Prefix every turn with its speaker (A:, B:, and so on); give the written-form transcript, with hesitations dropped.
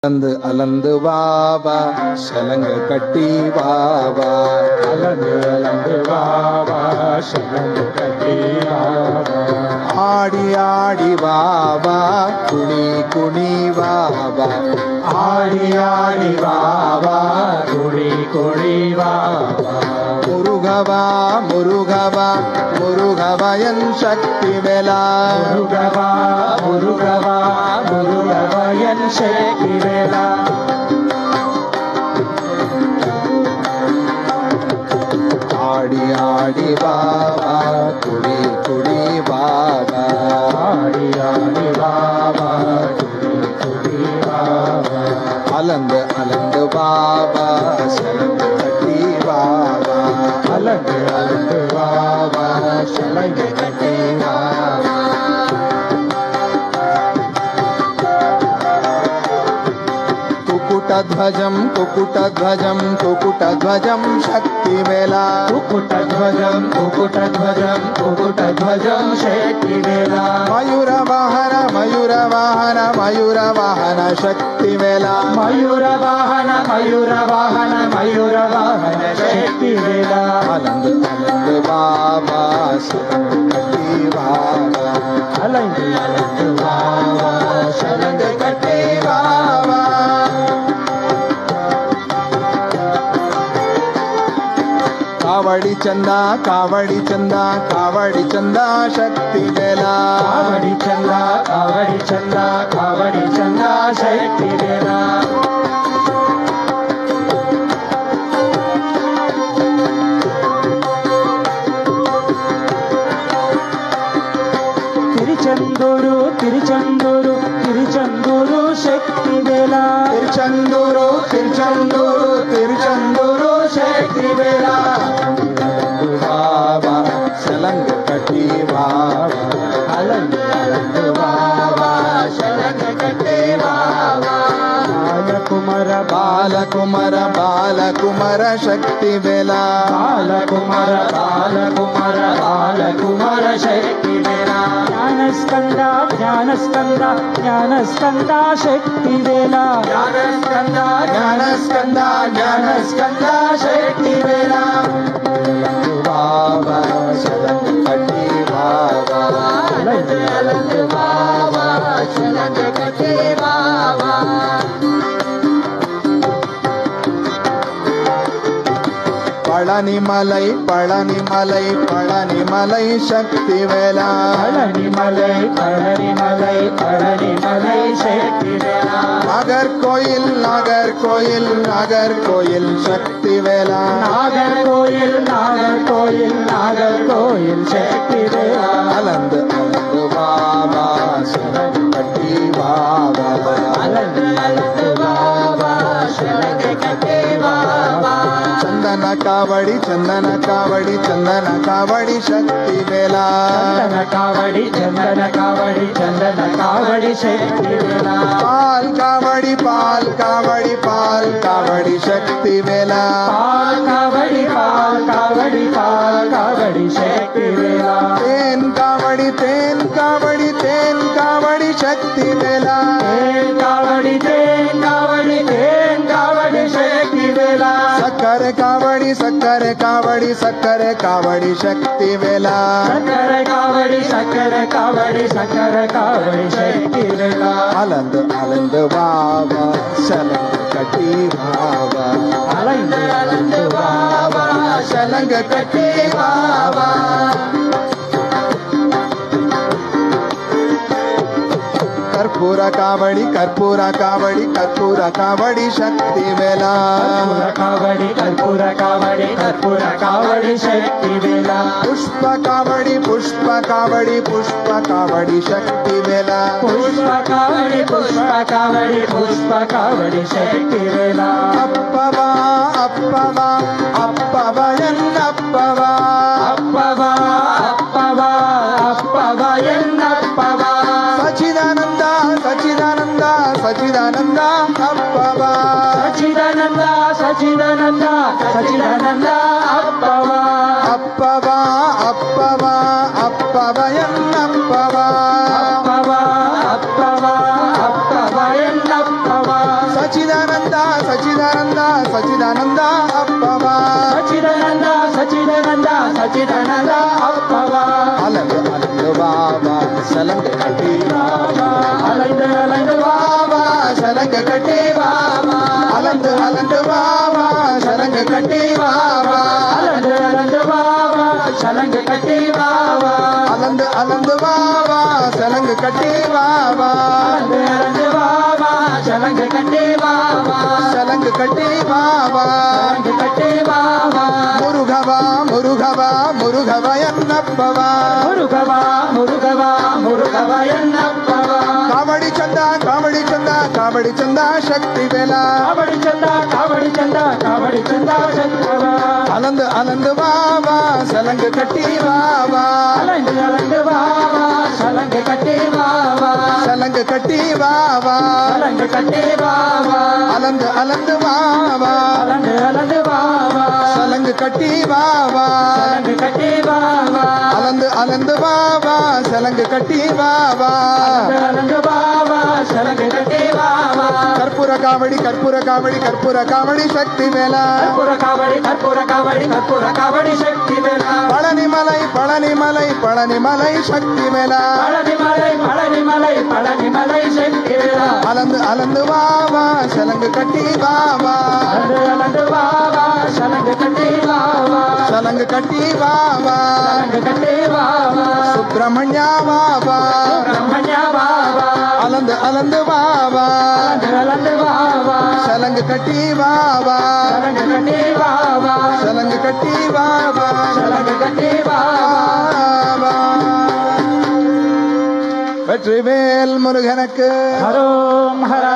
A: அலந்து அலந்து வாவா சலங்க கட்டி வாவா
B: அலந்து அலந்து வாவா சலங்கு கட்டி வாவா
A: ஆடி ஆடி வாவா குனி குனி வாவா
B: ஆடி ஆடி வாவா குடி குடி வாவா
A: முருகவா முருகவா முருகவயன் சக்தி வேலா
B: முருகவா முருகவா முருகவயன் சக்தி வேலா
A: ஆடி ஆடி வாவா குடி குடி வாவா
B: ஆடி ஆடி வாவா குடி குடி வாவா
A: அலந்து அலந்து வாவா சலங்க கட்டி வாவா
B: அலந்து அலந்து வாவா சலங்கு கட்டி வாவா
A: కుకుటధ్వజం కుకుటధ్వజం కుకుటధ్వజం శక్తి వేలా
B: కుకుటధ్వజం కుకుటధ్వజం కుకుటధ్వజం శక్తి వేలా
A: మయూర వాహన మయూర వాహన మయూర వాహన శక్తి వేలా
B: మయూర వాహన మయూర వాహన మయూర వాహన శక్తి వేలా
A: అలందు అలందు బాబా శరణు కట్టి బాబా
B: అలందు అలందు వావా శరణు కట్టి
A: బాబా కావడి చందా కావడి చందా కావడి చందా శక్తి వేలా
B: కావడి చందా కావడి చందా కావడి చందా శక్తి వేలా తిరుచందూరు తిరుచందూరు తిరుచందూరు శక్తి వేలా
A: తిరుచందూరు తిరుచందూరు తిరుచందూరు
B: శక్తి వేలా
A: బాబా సలంగ కట్టి బాబా
B: అలందు అలందు వావా శలంగ కట్టి వావా బాలకుమర
A: బాలకుమర బాలకుమర శక్తి వేలా
B: బాలకుమర బాలకుమర బాలకుమర శక్తి వేలా జ్ఞానస్కంద జ్ఞానస్కంద జ్ఞానస్కంద శక్తి వేలా జ్ఞానస్కంద
A: జ్ఞానస్కంద జ్ఞానస్కంద
B: శక్తి వేలా
A: బాబా సలంగ కట్టి బాబా
B: అలందు అలందు వావా శలంగ కట్టి వావా
A: பழனிமலை பழனிமலை பழனிமலை சக்தி வேலா
B: பழனிமலை பழனிமலை பழனிமலை சக்தி வேலா
A: நாகர்கோயில் நாகர்கோயில் நாகர்கோயில் சக்தி வேலா
B: நாகர்கோயில் நாகர்கோயில் நாகர்கோயில் சக்தி வேலா
A: அலந்து அலந்து பாபா சரணு கட்டி பாபா
B: அலந்து அலந்து வாவா சலங்கை கட்டி வாவா
A: చందన కావడి చందన కావడి చందన కావడి శక్తి వేలా
B: చందన కావడి చందన కావడి చందన కావడి శక్తి వేలా
A: పాల్ కావడి పాల్ కావడి పాల్ కావడి శక్తి వేలా
B: పాల్ కావడి పాల్ కావడి పాల్ కావడి శక్తి వేలా
A: తేన్ కావడి తేన్ కావడి తేన్ కావడి శక్తి వేలా
B: తేన్ కావడి తేన్ కావడి తేన్ కావడి శక్తి వేలా
A: సక్కర కావడి సక్కర కావడి సక్కర కావడి శక్తి వేలా
B: సక్కర కావడి సక్కర కావడి సక్కర కావడి శక్తి వేలా
A: అలందు అలందు బాబా శలంగ కట్టి బాబా
B: అలందు అలందు వావా
A: శలంగ కట్టి బాబా కర్పూర కావడి కర్పూర కావడి కర్పూర కావడి శక్తి వేలా
B: కర్పూర కావడి కర్పూర కావడి కర్పూర కావడి శక్తి వేలా
A: పుష్ప కావడి పుష్ప కావడి పుష్ప కావడి శక్తి వేలా
B: పుష్ప కావడి పుష్ప కావడి పుష్ప కావడి శక్తి వేలా
A: అప్పవా అప్పవా అప్పవయన్ అప్పవా
B: అప్పవా అప్పవా అప్పవా ఎన్నప్పవా
A: సచిదానంద సచిదానంద సచిదానంద అప్పవా
B: సచిదానంద సచిదానంద సచిదానంద అప్పవా
A: అప్పవా అప్పవా అప్పవయన్ అప్పవా
B: అప్పవా అప్పవా అప్పవా ఎన్నప్పవా
A: சச்சிதானந்தா சச்சிதானந்தா சச்சிதானந்தா அப்பவா
B: சச்சிதானந்தா சச்சிதானந்தா சச்சிதானந்தா அப்பவா
A: அலந்து அலந்து வாவா சலங்கு கட்டி வாவா
B: அலைந்து அலைந்து
A: வாவா சலங்கு கட்டி வாவா அலந்து அலந்து வாவா சலங்கு கட்டி வாவா
B: அலந்து அலந்து வாவா சலங்கு கட்டி வாவா
A: அலந்து அலந்து வாவா சலங்கு கட்டி வாவா
B: அலந்து அலந்து வாவா சலங்கு கட்டி வாவா
A: சலங்கு கட்டி வாவா
B: சலங்கு கட்டி வாவா
A: முருகவா முருகவா முருகவ என்னப்பவா
B: முருகவா முருகவா முருகவா என்னப்பவா
A: காவடி சந்தா காவடி சந்தா காவடி சந்தா சக்தி வேலா
B: காவடி சந்தா காவடி சந்தா காவடி சந்தா சங்கவா
A: அலந்து அலந்து வாவா சலங்கு கட்டி வாவா
B: அலைந்து அலைந்து வாவா சலங்கு கட்டி வாவா
A: சலங்கு கட்டி வாவா
B: சலங்கு கட்டி வாவா
A: அலந்து அலந்து வாவா
B: அலந்து அலந்து வாவா
A: சலங்கு கட்டி வாவா
B: சலங்கு கட்டி வாவா
A: அலந்து அலந்து வாவா சலங்கு கட்டி வாவா
B: அலந்து வாவா சலங்கு கட்டி வாவா
A: கற்பூர காவடி கற்பூர காவடி கற்பூர காவடி சக்தி வேலா
B: கற்பூர காவடி கற்பூர காவடி கற்பூர காவடி சக்தி வேலா
A: பழனிமலை பழனிமலை பழனிமலை சக்தி வேலா
B: பழனிமலை பழனிமலை பழனிமலை சக்தி வேலா
A: அலந்து அலந்து வாவா சலங்கு கட்டி வாவா
B: அலந்து அலந்து வாவா சலங்கு கட்டி வாவா
A: சலங்கு கட்டி வாவா
B: சலங்கு கட்டி வாவா
A: சுப்பிரமணியா வாவா
B: சுப்பிரமணிய வாவா
A: அலந்து அலந்து வாவா
B: அலந்து அலந்து வாவா
A: சலங்கு கட்டி வாவா
B: சலங்கு கட்டி வாவா
A: சலங்கு கட்டி வாவா
B: சலங்கு கட்டி வாவா
A: வெற்றிவேல் முருகனுக்கு
B: ஹரோம் ஹரா